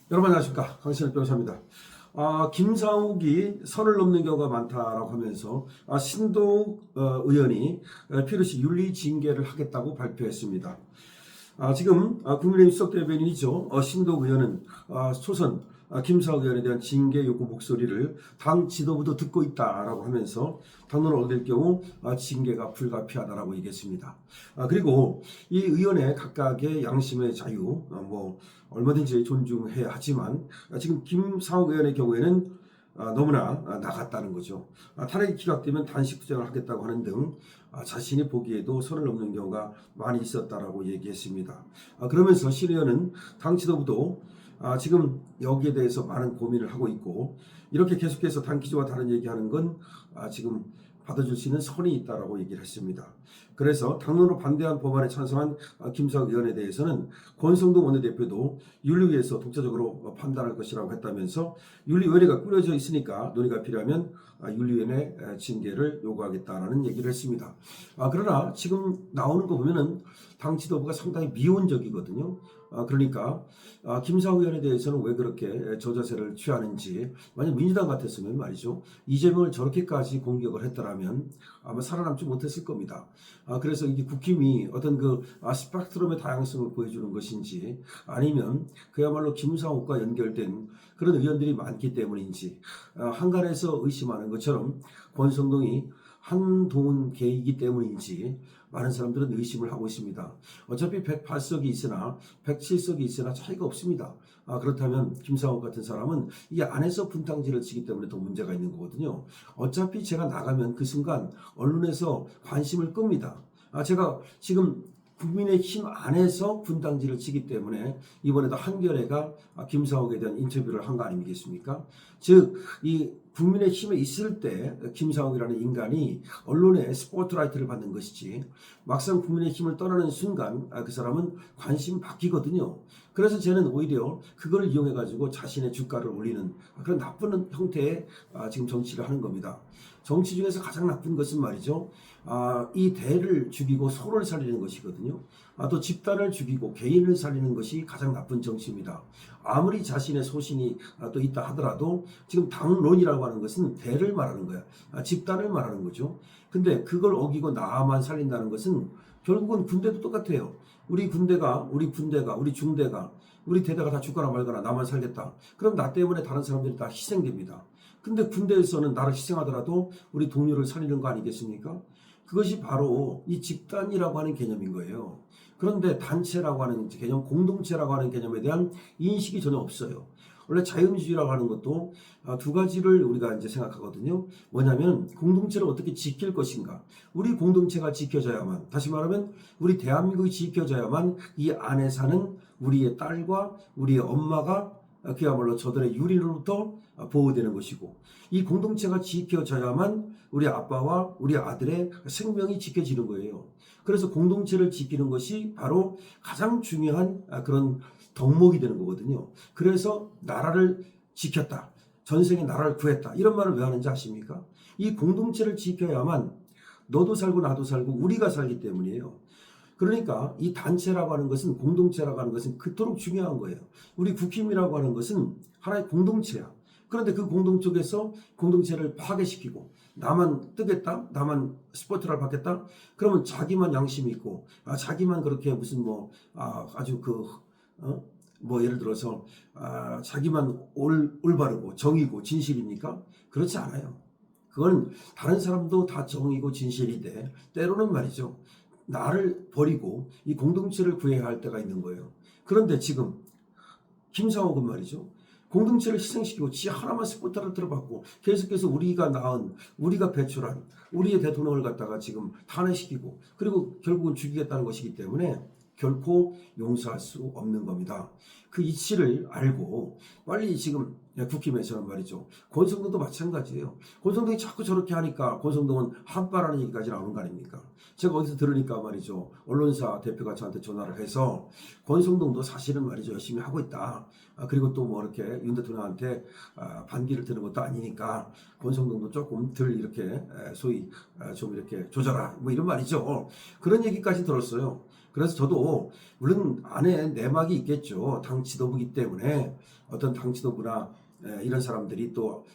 여러분 안녕하십니까, 강신일 변호사입니다. 김상욱이 선을 넘는 경우가 많다라고 하면서 신동욱 의원이 필요시 윤리 징계를 하겠다고 발표했습니다. 지금 국민의힘 수석 대변인이죠. 신동욱 의원은 초선 김상욱 의원에 대한 징계 요구 목소리를 당 지도부도 듣고 있다라고 하면서 당론을 얻을 경우 징계가 불가피하다라고 얘기했습니다. 그리고 이 의원의 각각의 양심의 자유 얼마든지 존중해야 하지만 지금 김상욱 의원의 경우에는 너무나 나갔다는 거죠. 탄핵이 기각되면 단식 투쟁을 하겠다고 하는 등 자신이 보기에도 선을 넘는 경우가 많이 있었다라고 얘기했습니다. 그러면서 신 의원은 당 지도부도 지금 여기에 대해서 많은 고민을 하고 있고, 이렇게 계속해서 당 기조와 다른 얘기하는 건 지금 받아줄 수 있는 선이 있다라고 얘기를 했습니다. 그래서 당론으로 반대한 법안에 찬성한 김상욱 의원에 대해서는 권성동 원내대표도 윤리위에서 독자적으로 판단할 것이라고 했다면서 윤리위원회가 꾸려져 있으니까 논의가 필요하면 윤리위원회 징계를 요구하겠다라는 얘기를 했습니다. 그러나 지금 나오는 거 보면은 당 지도부가 상당히 미온적이거든요. 그러니까 김상욱 의원에 대해서는 왜 그렇게 저자세를 취하는지, 만약 민주당 같았으면 말이죠, 이재명을 저렇게까지 공격을 했더라면 아마 살아남지 못했을 겁니다. 그래서 이게 국힘이 어떤 스펙트럼의 다양성을 보여주는 것인지, 아니면 그야말로 김상욱과 연결된 그런 의원들이 많기 때문인지, 한간에서 의심하는 것처럼 권성동이 한동훈 계이기 때문인지 많은 사람들은 의심을 하고 있습니다. 어차피 108석이 있으나 107석이 있으나 차이가 없습니다. 그렇다면 김상욱 같은 사람은 이 안에서 분탕질을 치기 때문에 더 문제가 있는 거거든요. 어차피 제가 나가면 그 순간 언론에서 관심을 끕니다. 제가 지금 국민의힘 안에서 분탕질을 치기 때문에 이번에도 한겨레가 김상욱에 대한 인터뷰를 한 거 아니겠습니까? 즉, 이 국민의힘에 있을 때 김상욱이라는 인간이 언론의 스포트라이트를 받는 것이지, 막상 국민의힘을 떠나는 순간 그 사람은 관심 바뀌거든요. 그래서 저는 오히려 그걸 이용해가지고 자신의 주가를 올리는 그런 나쁜 형태의 지금 정치를 하는 겁니다. 정치 중에서 가장 나쁜 것은 말이죠, 이 대를 죽이고 소를 살리는 것이거든요. 또 집단을 죽이고 개인을 살리는 것이 가장 나쁜 정치입니다. 아무리 자신의 소신이 또 있다 하더라도 지금 당론이라고 하는 것은 대를 말하는 거야. 집단을 말하는 거죠. 근데 그걸 어기고 나만 살린다는 것은 결국은 군대도 똑같아요. 우리 군대가, 우리 중대가, 우리 대대가 다 죽거나 말거나 나만 살겠다. 그럼 나 때문에 다른 사람들이 다 희생됩니다. 근데 군대에서는 나를 희생하더라도 우리 동료를 살리는 거 아니겠습니까? 그것이 바로 이 집단이라고 하는 개념인 거예요. 그런데 단체라고 하는 개념, 공동체라고 하는 개념에 대한 인식이 전혀 없어요. 원래 자유민주주의라고 하는 것도 두 가지를 우리가 이제 생각하거든요. 뭐냐면 공동체를 어떻게 지킬 것인가. 우리 공동체가 지켜져야만, 다시 말하면 우리 대한민국이 지켜져야만 이 안에 사는 우리의 딸과 우리의 엄마가 그야말로 저들의 유리로부터 보호되는 것이고, 이 공동체가 지켜져야만 우리 아빠와 우리 아들의 생명이 지켜지는 거예요. 그래서 공동체를 지키는 것이 바로 가장 중요한 그런 덕목이 되는 거거든요. 그래서 나라를 지켰다, 전생에 나라를 구했다, 이런 말을 왜 하는지 아십니까? 이 공동체를 지켜야만 너도 살고 나도 살고 우리가 살기 때문이에요. 그러니까 이 단체라고 하는 것은, 공동체라고 하는 것은 그토록 중요한 거예요. 우리 국힘이라고 하는 것은 하나의 공동체야. 그런데 그 공동체에서 공동체를 파괴시키고 나만 뜨겠다, 나만 스포트를 받겠다, 그러면 자기만 양심이 있고 자기만 그렇게 무슨 아주 예를 들어서 자기만 올바르고 정의고 진실입니까? 그렇지 않아요. 그건 다른 사람도 다 정의고 진실인데 때로는 말이죠, 나를 버리고 이 공동체를 구해야 할 때가 있는 거예요. 그런데 지금 김상욱은 말이죠, 공동체를 희생시키고 지 하나만 스포트를 들어받고 계속해서 우리가 낳은, 우리가 배출한 우리의 대통령을 갖다가 지금 탄핵시키고, 그리고 결국은 죽이겠다는 것이기 때문에 결코 용서할 수 없는 겁니다. 그 이치를 알고 빨리 지금 국힘에서는 말이죠, 권성동도 마찬가지예요. 권성동이 자꾸 저렇게 하니까 권성동은 한바라는 얘기까지 나오는 거 아닙니까? 제가 어디서 들으니까 말이죠, 언론사 대표가 저한테 전화를 해서 권성동도 사실은 말이죠, 열심히 하고 있다. 그리고 또 이렇게 윤 대통령한테 반기를 드는 것도 아니니까 권성동도 조금 덜 이렇게 소위 좀 이렇게 조져라, 이런 말이죠. 그런 얘기까지 들었어요. 그래서 저도 물론 안에 내막이 있겠죠. 당 지도부이기 때문에 어떤 당 지도부나 이런 사람들이 또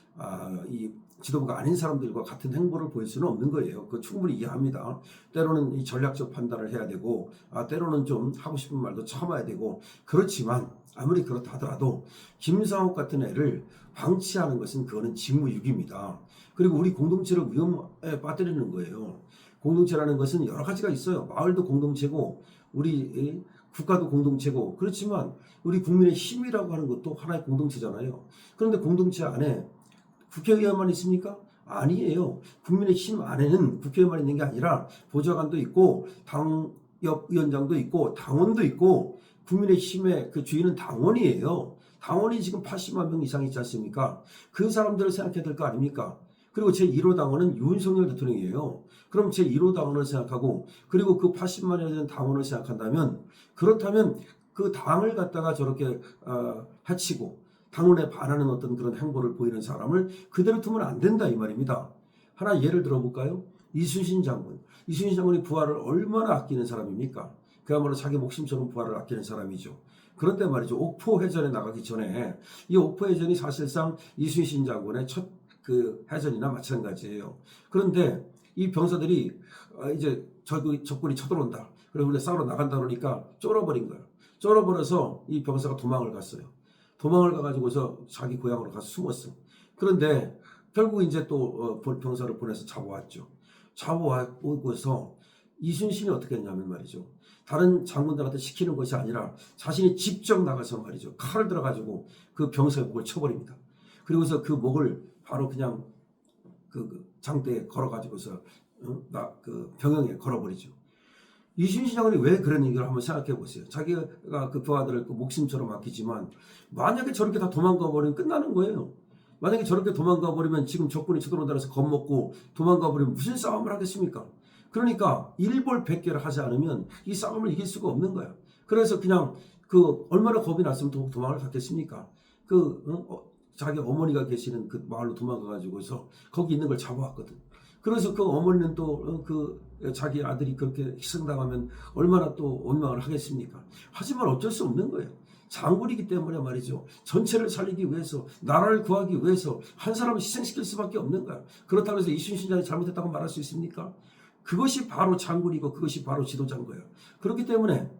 이 지도부가 아닌 사람들과 같은 행보를 보일 수는 없는 거예요. 그 충분히 이해합니다. 때로는 이 전략적 판단을 해야 되고, 때로는 좀 하고 싶은 말도 참아야 되고, 그렇지만 아무리 그렇다 하더라도 김상욱 같은 애를 방치하는 것은 그거는 직무유기입니다. 그리고 우리 공동체를 위험에 빠뜨리는 거예요. 공동체라는 것은 여러 가지가 있어요. 마을도 공동체고, 우리 국가도 공동체고, 그렇지만 우리 국민의 힘이라고 하는 것도 하나의 공동체잖아요. 그런데 공동체 안에 국회의원만 있습니까? 아니에요. 국민의 힘 안에는 국회의원만 있는 게 아니라 보좌관도 있고 당협위원장도 있고 당원도 있고 국민의 힘의 그 주인은 당원이에요. 당원이 지금 80만 명 이상 있지 않습니까? 그 사람들을 생각해야 될 거 아닙니까? 그리고 제1호 당원은 윤석열 대통령이에요. 그럼 제1호 당원을 생각하고 그리고 그 80만여 되는 당원을 생각한다면 그렇다면 그 당을 갖다가 저렇게 해치고 당원에 반하는 어떤 그런 행보를 보이는 사람을 그대로 두면 안 된다 이 말입니다. 하나 예를 들어볼까요? 이순신 장군. 이순신 장군이 부하를 얼마나 아끼는 사람입니까? 그야말로 자기 목숨처럼 부하를 아끼는 사람이죠. 그런데 말이죠. 옥포해전에 나가기 전에 이 옥포해전이 사실상 이순신 장군의 첫 그 해전이나 마찬가지예요. 그런데 이 병사들이 이제 적군이 쳐들어온다. 그래서 우리가 싸우러 나간다 그러니까 쫄아버린 거예요. 쫄아버려서 이 병사가 도망을 갔어요. 도망을 가가지고서 자기 고향으로 가서 숨었어. 그런데 결국 이제 또 병사를 보내서 잡아왔죠. 잡아오고서 이순신이 어떻게 했냐면 말이죠. 다른 장군들한테 시키는 것이 아니라 자신이 직접 나가서 말이죠. 칼을 들어가지고 그 병사의 목을 쳐버립니다. 그리고서 그 목을 바로 그냥 그 장대에 걸어가지고서 그 병영에 걸어버리죠. 이순신 장군이 왜 그런 얘기를 한번 생각해 보세요. 자기가 그 부하들을 그 목숨처럼 아끼지만 만약에 저렇게 다 도망가 버리면 끝나는 거예요. 만약에 저렇게 도망가 버리면 지금 적군이 쳐들어온다고 해서 겁먹고 도망가 버리면 무슨 싸움을 하겠습니까? 그러니까 일벌백계를 하지 않으면 이 싸움을 이길 수가 없는 거야. 그래서 그냥 그 얼마나 겁이 났으면 도망을 갔겠습니까? 자기 어머니가 계시는 그 마을로 도망가가지고서 거기 있는 걸 잡아왔거든. 그래서 그 어머니는 또 자기 아들이 그렇게 희생당하면 얼마나 또 원망을 하겠습니까? 하지만 어쩔 수 없는 거예요. 장군이기 때문에 말이죠. 전체를 살리기 위해서, 나라를 구하기 위해서 한 사람을 희생시킬 수밖에 없는 거야. 그렇다고 해서 이순신 장군이 잘못했다고 말할 수 있습니까? 그것이 바로 장군이고 그것이 바로 지도자인 거예요. 그렇기 때문에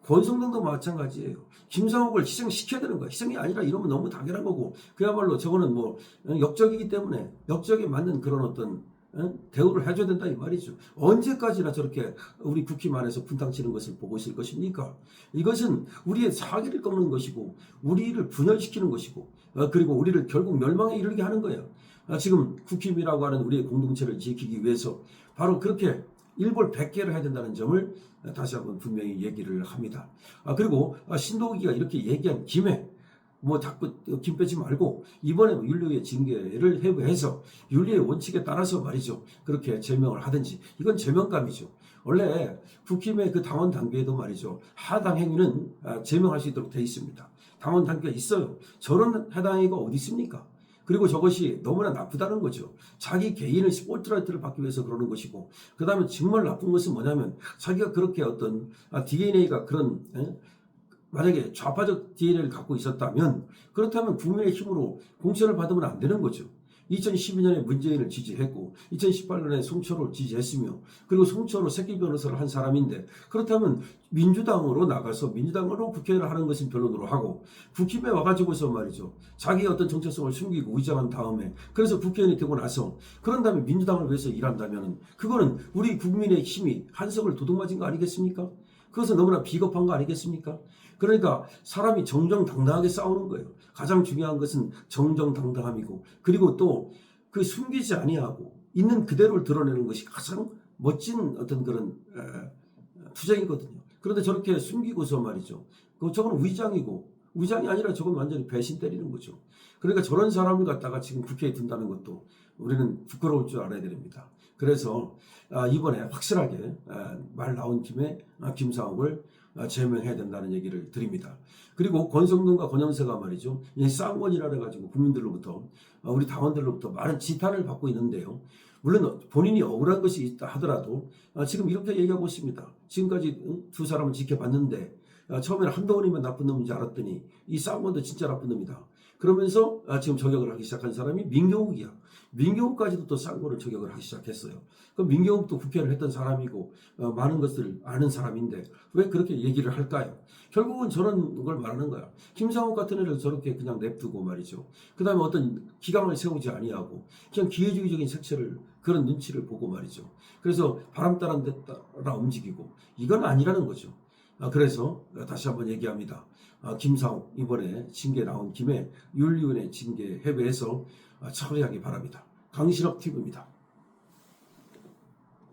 권성동도 마찬가지예요. 김상욱을 희생시켜야 되는 거야. 희생이 아니라 이러면 너무 당연한 거고 그야말로 저거는 뭐 역적이기 때문에 역적에 맞는 그런 어떤 대우를 해줘야 된다 이 말이죠. 언제까지나 저렇게 우리 국힘 안에서 분탕치는 것을 보고 있을 것입니까? 이것은 우리의 사기를 꺾는 것이고 우리를 분열시키는 것이고 그리고 우리를 결국 멸망에 이르게 하는 거예요. 지금 국힘이라고 하는 우리의 공동체를 지키기 위해서 바로 그렇게 일벌백계를 해야 된다는 점을 다시 한번 분명히 얘기를 합니다. 그리고 신동기가 이렇게 얘기한 김에 뭐 자꾸 김 빼지 말고 이번에 윤리의 징계를 해서 윤리의 원칙에 따라서 말이죠. 그렇게 제명을 하든지 이건 제명감이죠. 원래 국힘의 그 당원 단계에도 말이죠. 하당 행위는 제명할 수 있도록 돼 있습니다. 당원 단계가 있어요. 저런 해당 행위가 어디 있습니까? 그리고 저것이 너무나 나쁘다는 거죠. 자기 개인의 스포트라이트를 받기 위해서 그러는 것이고 그 다음에 정말 나쁜 것은 뭐냐면 자기가 그렇게 어떤 DNA가 그런 만약에 좌파적 DNA를 갖고 있었다면 그렇다면 국민의 힘으로 공천을 받으면 안 되는 거죠. 2012년에 문재인을 지지했고 2018년에 송철호를 지지했으며 그리고 송철호 새끼 변호사를 한 사람인데 그렇다면 민주당으로 나가서 민주당으로 국회의원을 하는 것은 변론으로 하고 국힘에 와가지고서 말이죠. 자기의 어떤 정체성을 숨기고 위장한 다음에 그래서 국회의원이 되고 나서 그런 다음에 민주당을 위해서 일한다면 그거는 우리 국민의 힘이 한석을 도둑맞은 거 아니겠습니까? 그것은 너무나 비겁한 거 아니겠습니까? 그러니까 사람이 정정당당하게 싸우는 거예요. 가장 중요한 것은 정정당당함이고 그리고 또 그 숨기지 아니하고 있는 그대로를 드러내는 것이 가장 멋진 어떤 그런 투쟁이거든요. 그런데 저렇게 숨기고서 말이죠. 저건 위장이고 위장이 아니라 저건 완전히 배신 때리는 거죠. 그러니까 저런 사람을 갖다가 지금 국회에 둔다는 것도 우리는 부끄러울 줄 알아야 됩니다. 그래서 이번에 확실하게 말 나온 김에 김상욱을 제명해야 된다는 얘기를 드립니다. 그리고 권성동과 권영세가 말이죠. 이 쌍권이라 해가지고 국민들로부터 우리 당원들로부터 많은 지탄을 받고 있는데요. 물론 본인이 억울한 것이 있다 하더라도 지금 이렇게 얘기하고 있습니다. 지금까지 두 사람을 지켜봤는데 처음에는 한동훈이면 나쁜 놈인 줄 알았더니 이 쌍권도 진짜 나쁜 놈이다. 그러면서 지금 저격을 하기 시작한 사람이 민경욱이야. 민경욱까지도 또 쌍권을 저격을 하기 시작했어요. 그럼 민경욱도 국회를 했던 사람이고 많은 것을 아는 사람인데 왜 그렇게 얘기를 할까요? 결국은 저런 걸 말하는 거야. 김상욱 같은 애를 저렇게 그냥 냅두고 말이죠. 그 다음에 어떤 기강을 세우지 아니하고 그냥 기회주의적인 색채를 그런 눈치를 보고 말이죠. 그래서 바람 따라 움직이고 이건 아니라는 거죠. 그래서 다시 한번 얘기합니다. 김상욱 이번에 징계 나온 김에 윤리위원회 징계 해외에서 처리하기 바랍니다. 강신업 TV입니다.